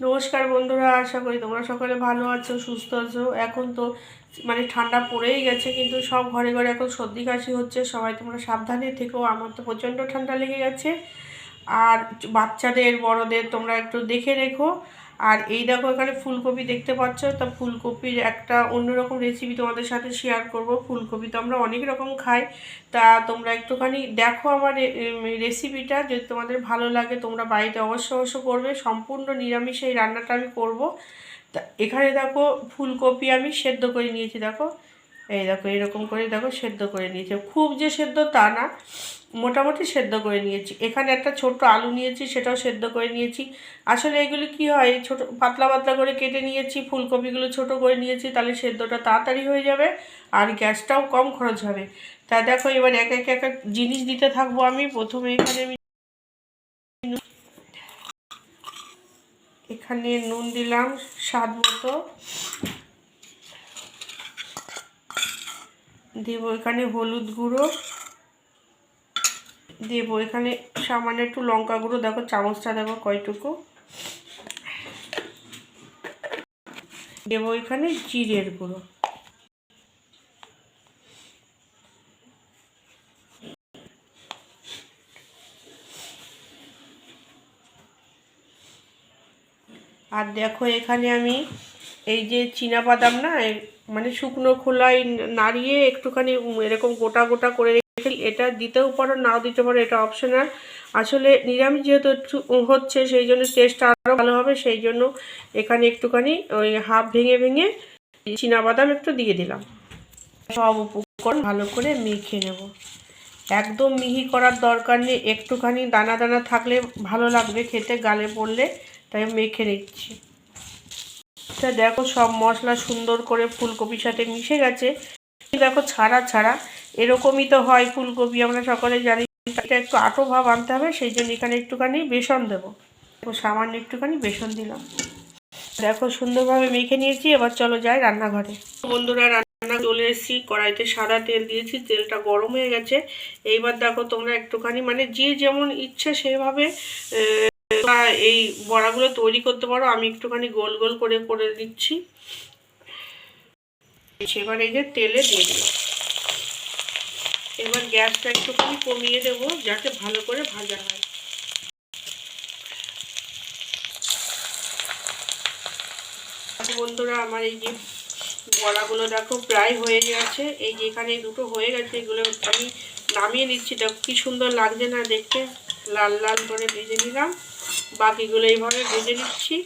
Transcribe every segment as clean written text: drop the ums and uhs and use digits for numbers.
নমস্কার বন্ধুরা, আশা করি তোমরা সকলে ভালো আছো, সুস্থ আছো। এখন তো ঠান্ডা পড়েই গেছে, কিন্তু সব ঘরে ঘরে এখন সর্দি কাশি হচ্ছে। সবাই তোমরা সাবধানে থেকো। আমার তো প্রচণ্ড ঠান্ডা লেগে গেছে। আর বাচ্চাদের বড়দের তোমরা একটু দেখে রেখো। আর এই দেখো, এখানে ফুলকপি দেখতে পাচ্ছ। তা ফুলকপির একটা অন্যরকম রেসিপি তোমাদের সাথে শেয়ার করব। ফুলকপি তো আমরা অনেক রকম খাই, তা তোমরা একটুখানি দেখো আমার রেসিপিটা। যদি তোমাদের ভালো লাগে তোমরা বাড়িতে অবশ্য করবে। সম্পূর্ণ নিরামিষ এই রান্নাটা আমি করব। তা এখানে দেখো, ফুলকপি আমি সেদ্ধ করে নিয়েছি। দেখো, এই দেখো, এরকম করে দেখো সেদ্ধ করে নিয়েছি। খুব যে সেদ্ধ তা না, মোটামুটি সেদ্ধ করে নিয়েছি। এখানে একটা ছোট্ট আলু নিয়েছি, সেটাও সেদ্ধ করে নিয়েছি। আসলে এগুলি কি হয়, ছোট পাতলা পাতলা করে কেটে নিয়েছি, ফুলকপিগুলো ছোট করে নিয়েছি, তাহলে সেদ্ধটা তাড়াতাড়ি হয়ে যাবে আর গ্যাসটাও কম খরচ হবে। তা দেখো, এবার এক এক এক এক জিনিস দিতে থাকবো আমি। প্রথমে এখানে নুন দিলাম স্বাদ মতো, দেব এখানে হলুদ গুঁড়ো, দেব এখানে সামান্য একটু লঙ্কা গুঁড়ো। দেখো চামচটা দেখো কয়টুকু দেব। এখানে জিরের গুঁড়ো, আর দেখো এখানে আমি এই যে চীনাবাদাম না, শুকনো খোলায় নাড়িয়ে একটুখানি এরকম গোটা গোটা করে রেখে, এটা দিতেও পারো নাও দিতে পারো, এটা অপশনাল। আসলে নিরামিষ যেহেতু একটু হচ্ছে, সেই জন্য টেস্টটা আরও ভালো হবে। সেই জন্য এখানে একটুখানি ওই হাফ ভেঙে ভেঙে চীনাবাদাম একটু দিয়ে দিলাম। সব উপকরণ ভালো করে মেখে নেব। একদম মিহি করার দরকার নেই, একটুখানি দানা দানা থাকলে ভালো লাগবে খেতে, গালে পড়লে। তাই মেখে নিচ্ছি। দেখো সব মশলা সুন্দর করে ফুলকপির সাথে মিশে গেছে। দেখো ছাড়া ছাড়া এরকমই তো হয় ফুলকপি, আমরা সকলে জানি। এটা একটু আটো ভাব আনতে হবে, সেই জন্য এখানে একটুখানি বেসন দেবো। সামান্য একটুখানি বেসন দিলাম। দেখো সুন্দরভাবে মেখে নিয়েছি। এবার চলো যাই রান্নাঘরে। বন্ধুরা, রান্না চলে এসেছি। কড়াইতে সাদা তেল দিয়েছি, তেলটা গরম হয়ে গেছে। এইবার দেখো তোমরা একটুখানি যে যেমন ইচ্ছে সেভাবে এই বড়াগুলো তৈরি করতে পারো। আমি একটুখানি গোল গোল করে করে দিচ্ছি। এবার এই যে তেলে দিয়ে দিলাম। এবার গ্যাসটা একটুখানি কমিয়ে দেবো, যাতে ভালো করে ভাজা হয়। বন্ধুরা, আমার এই যে বড়াগুলো দেখো প্রায় হয়ে গেছে। এই যে এখানে দুটো হয়ে গেছে, এগুলো আমি নামিয়ে নিচ্ছি। দেখো কি সুন্দর লাগছে না দেখতে, লাল লাল করে ভেজে নিলাম। বাকিগুলো এইভাবে ভেজে নিচ্ছি।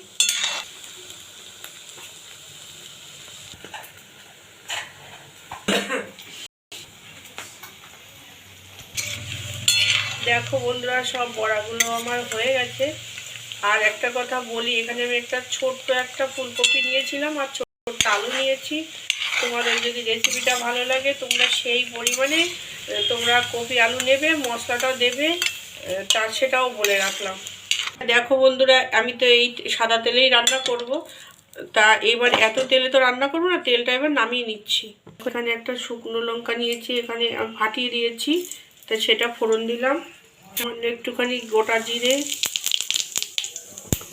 দেখো বন্ধুরা, সব বড়াগুলো আমার হয়ে গেছে। আর একটা কথা বলি, এখানে আমি ছোট্ট একটা ফুলকপি নিয়েছিলাম আর ছোট্ট আলু নিয়েছি। তোমাদের যদি রেসিপিটা ভালো লাগে তোমরা সেই পরিমাণে তোমরা কপি আলু নেবে, মশলাটাও দেবে, তার সেটাও বলে রাখলাম। দেখো বন্ধুরা, আমি তো এই সাদা তেলেই রান্না করব। তা এবার এত তেলে তো রান্না করবো না, তেলটা এবার নামিয়ে নিচ্ছি। এখানে একটা শুকনো লঙ্কা নিয়েছি, এখানে আমি ফাটিয়ে দিয়েছি, তা সেটা ফোড়ন দিলাম। একটুখানি গোটা জিরে,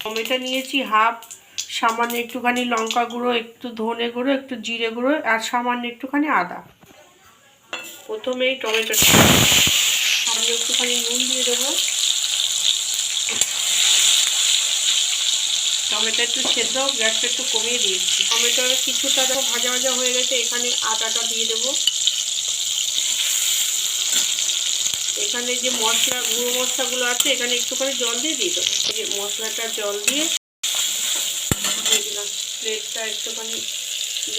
টমেটো নিয়েছি হাফ, সামান্য একটুখানি লঙ্কা গুঁড়ো, একটু ধনে গুঁড়ো, একটু জিরে গুঁড়ো, আর সামান্য একটুখানি আদা। প্রথমেই টমেটোটা সামান্য একটুখানি নুন দিয়ে দেবো। টমেটো একটু সেদ্ধ, গ্যাসটা একটু কমিয়ে দিয়েছি। টমেটোর কিছুটা দেখো ভাজা ভাজা হয়ে গেছে। এখানে আদাটা দিয়ে দেবো। এখানে যে মশলা গুঁড়ো মশলাগুলো আছে, এখানে একটুখানি জল দিয়ে দেবো। এই যে মশলাটা জল দিয়ে দিলাম। প্লেটটা একটুখানি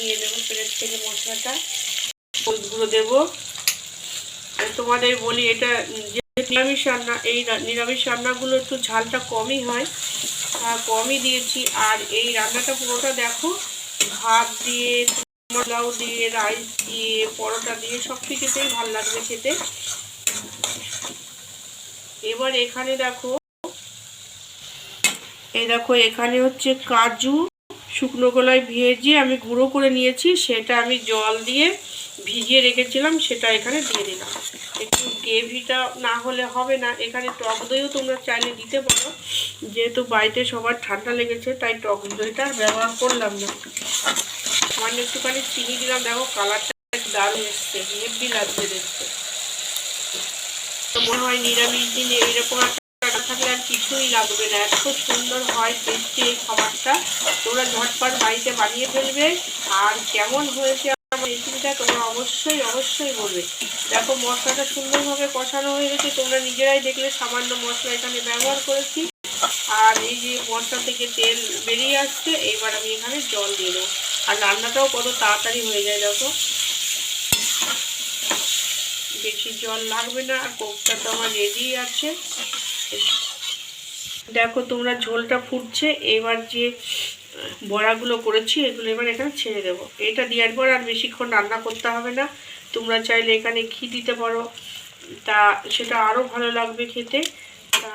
নিয়ে দেবো, প্লেট থেকে মশলাটা। হলুদ গুঁড়ো দেবো। তোমাদের বলি, এটা যে নিরামিষ রান্না, এই নিরামিষ রান্নাগুলো একটু ঝালটা কমই হয়, কমই দিয়েছি। আর এই রান্নাটা পুরোটা দেখো ভাত দিয়ে, পোলাও দিয়ে, রাইস দিয়ে, পরোটা দিয়ে সব কিছুতেই ভালো লাগবে খেতে। এবার এখানে দেখো, এখানে হচ্ছে কাজু শুকনো গলায় ভেজে আমি গুঁড়ো করে নিয়েছি, সেটা আমি জল দিয়ে ভিজিয়ে রেখেছিলাম, সেটা এখানে দিয়ে দিলাম। একটু গ্রেভিটা না হলে হবে না। এখানে টক দইও তোমরা চাইলে দিতে পারো, যেহেতু বাড়িতে সবার ঠান্ডা লেগেছে তাই টক দইটা ব্যবহার করলাম না। সামান্য একটুখানি চিনি দিলাম, দেখো কালারটা দারুণ এসছে, হেভি লাগছে দেখতে। তো মনে হয় নিরামিষ দিনে এরকম একটা থাকলে আর কিছুই লাগবে না, এত সুন্দর হয় টেস্টি এই খাবারটা। তোমরা ঝটপট বাড়িতে বানিয়ে ফেলবে। আর কেমন হয়েছে আমার রেসিপিটা তোমরা অবশ্যই বলবে। দেখো মশলাটা সুন্দরভাবে কষানো হয়ে গেছে, তোমরা নিজেরাই দেখলে সামান্য মশলা এখানে ব্যবহার করেছি। আর এই যে মশলা থেকে তেল বেরিয়ে আসছে, এবার আমি এখানে জল দিয়ে দেবো। আর রান্নাটাও কত তাড়াতাড়ি হয়ে যায় দেখো, বেশি জল লাগবে না। আর কোকটা তো আমার রেডি আছে। দেখো তোমরা ঝোলটা ফুটছে, এবার যে বড়াগুলো করেছি এগুলো এবার এখানে ছেড়ে দেবো। এটা দেওয়ার পর আর বেশিক্ষণ রান্না করতে হবে না। তোমরা চাইলে এখানে ঘি দিতে পারো, তা সেটা আরও ভালো লাগবে খেতে। তা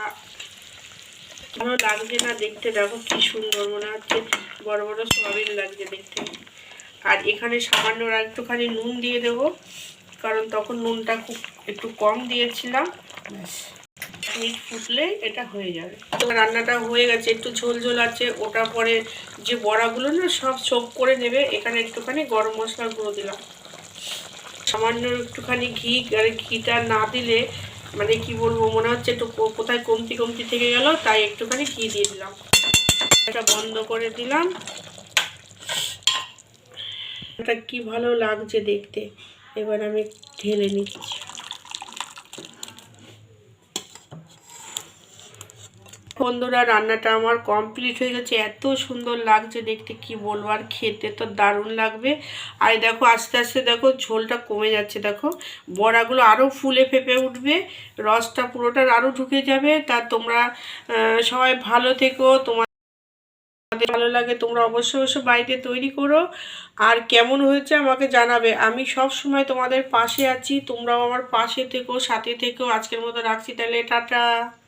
ভালো লাগছে না দেখতে, দেখো কি সুন্দর মনে হচ্ছে, বড় বড় সয়াবিন লাগছে দেখতে। আর এখানে সামান্য একটুখানি নুন দিয়ে দেবো, কারণ তখন নুনটা খুব একটু কম দিয়েছিলাম। মিনিট ফুটলে এটা হয়ে যাবে। তো রান্নাটা হয়ে গেছে, একটু ঝোল ঝোল আছে, ওটা পরে যে বড়াগুলো না সব সোক করে নেবে। এখানে একটুখানি গরম মশলার গুঁড়ো দিলাম, সামান্য একটুখানি ঘি। আর ঘিটা না দিলে মানে কি বলবো, মনে হচ্ছে একটু কোথায় কমতি থেকে গেল, তাই একটুখানি ঘি দিয়ে দিলাম। এটা বন্ধ করে দিলাম। এটা কি ভালো লাগছে দেখতে। এবার আমি ঢেলে নিচ্ছি। বন্ধুরা রান্নাটা আমার কমপ্লিট হয়ে গেছে, এত সুন্দর লাগছে দেখতে কি বলবো, আর খেতে তো দারুণ লাগবে। আর দেখো আস্তে আস্তে দেখো ঝোলটা কমে যাচ্ছে, দেখো বড়াগুলো আরও ফুলে ফেপে উঠবে, রসটা পুরোটার আরও ঢুকে যাবে। তা তোমরা সবাই ভালো থেকো, তোমাদের ভালো লাগে তোমরা অবশ্যই বাড়িতে তৈরি করো। আর কেমন হয়েছে আমাকে জানাবে, আমি সব সময় তোমাদের পাশে আছি, তোমরাও আমার পাশে থেকো, সাথে থেকো। আজকের মতো রাখছি তাহলে, টাটা।